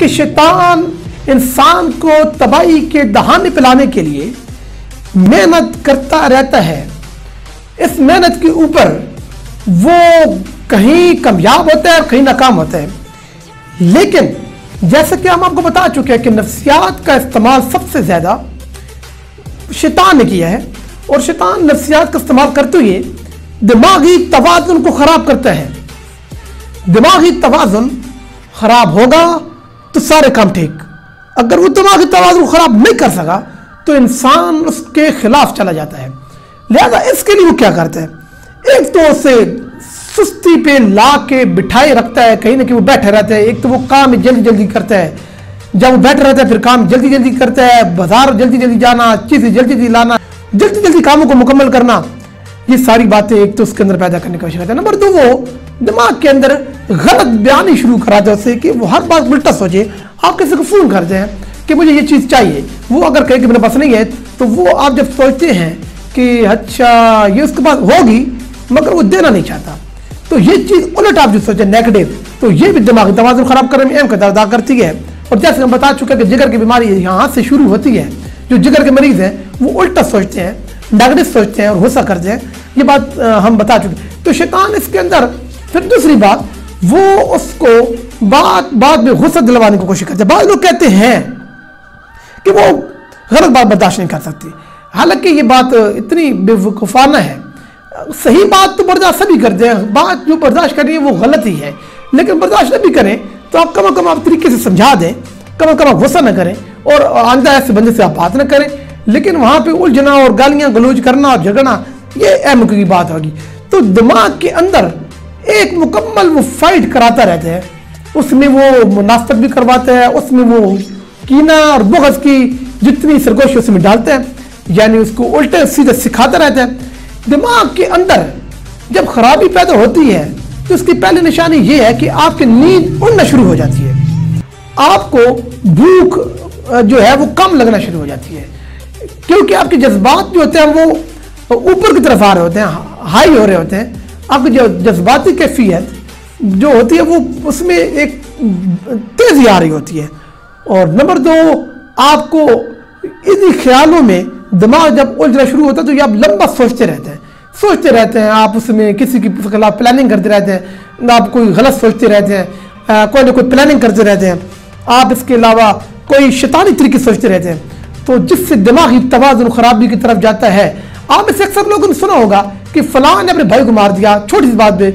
कि शैतान इंसान को तबाही के दहाने पिलाने के लिए मेहनत करता रहता है। इस मेहनत के ऊपर वो कहीं कामयाब होता है और कहीं नाकाम होता है। लेकिन जैसे कि हम आपको बता चुके हैं कि नफ्सियात का इस्तेमाल सबसे ज़्यादा शैतान ने किया है, और शैतान नफ्सियात का इस्तेमाल करते हुए दिमागी तवाज़ुन को ख़राब करता है। दिमागी तवाज़ुन ख़राब होगा तो सारे काम ठीक। अगर वो दिमागी तवाज़ुन ख़राब नहीं कर सका तो इंसान उसके खिलाफ चला जाता है। लिहाजा इसके लिए वो क्या करता है, एक तो उसे सुस्ती पे ला के बिठाए रखता है, कहीं ना कहीं वो बैठे रहता है। एक तो वो काम जल्दी जल्दी करता है, जब वो बैठा रहता है फिर काम जल्दी जल्दी करता है, बाजार जल्दी जल्दी जाना, चीज़ें जल्दी जल्दी लाना, जल्दी जल्दी कामों को मुकम्मल करना, ये सारी बातें एक तो उसके अंदर पैदा करने की कोशिश करता है। नंबर 2, वो दिमाग के अंदर गलत बयानी शुरू कराते हैं उससे कि वो हर बात उल्टा सोचे। आप किसी को फ़ोन करते हैं कि मुझे ये चीज़ चाहिए, वो अगर कहे कि मेरे पास नहीं है, तो वो आप जब सोचते हैं कि अच्छा ये उसके पास होगी मगर वो देना नहीं चाहता, तो ये चीज़ उलट आप जो सोचे नेगेटिव, तो ये भी दिमागी तवाज़ुन ख़राब करने में अहम किरदार अदा करती है। और जैसे हम बता चुके हैं कि जिगर की बीमारी यहाँ से शुरू होती है। जो जिगर के मरीज़ हैं वो उल्टा सोचते हैं, नेगेटिव सोचते हैं और गुस्सा करते हैं, ये बात हम बता चुके हैं। तो शैतान इसके अंदर फिर दूसरी बात, वो उसको बात में गुस्सा दिलवाने की कोशिश करते हैं। बाद लोग कहते हैं कि वो गलत बात बर्दाश्त नहीं कर सकती, हालांकि ये बात इतनी बेवकूफ़ाना है। सही बात तो बर्दाश्त सभी करते हैं, बात जो बर्दाश्त करनी है वो गलत ही है, लेकिन बर्दाश्त नहीं करें तो आप कम से कम आप तरीके से समझा दें, कम से कम आप गुस्सा न करें और आंदा ऐसे बंदे से आप बात न करें। लेकिन वहाँ पे उलझना और गालियाँ गलौज करना और झगड़ना ये अहम की बात होगी। तो दिमाग के अंदर एक मुकम्मल वो फाइट कराता रहता है, उसमें वो मुनाफत भी करवाता है, उसमें वो कीना और बुग़्ज़ की जितनी सरगोशी उसमें डालते हैं, यानी उसको उल्टे सीधे सिखाता रहता है। दिमाग के अंदर जब खराबी पैदा होती है तो उसकी पहली निशानी ये है कि आपकी नींद उड़ना शुरू हो जाती है, आपको भूख जो है वो कम लगना शुरू हो जाती है, क्योंकि आपके जज्बात जो होते हैं वो ऊपर की तरफ आ रहे होते हैं, हाई हो रहे होते हैं। आपकी जो जज्बाती कैफियत जो होती है वो उसमें एक तेज़ी आ रही होती है। और नंबर 2, आपको इन्हीं ख्यालों में दिमाग जब उलझना शुरू होता है तो ये आप लंबा सोचते रहते हैं, आप उसमें किसी के खिलाफ प्लानिंग करते रहते हैं, आप कोई गलत सोचते रहते हैं, कोई ना कोई प्लानिंग करते रहते हैं, आप इसके अलावा कोई शैतानी तरीके सोचते रहते हैं, तो जिससे दिमागी तवाज़ुन खराबी की तरफ जाता है। आप इसे अक्सर लोगों ने सुना होगा कि फलां ने अपने भाई को मार दिया छोटी सी बात पे,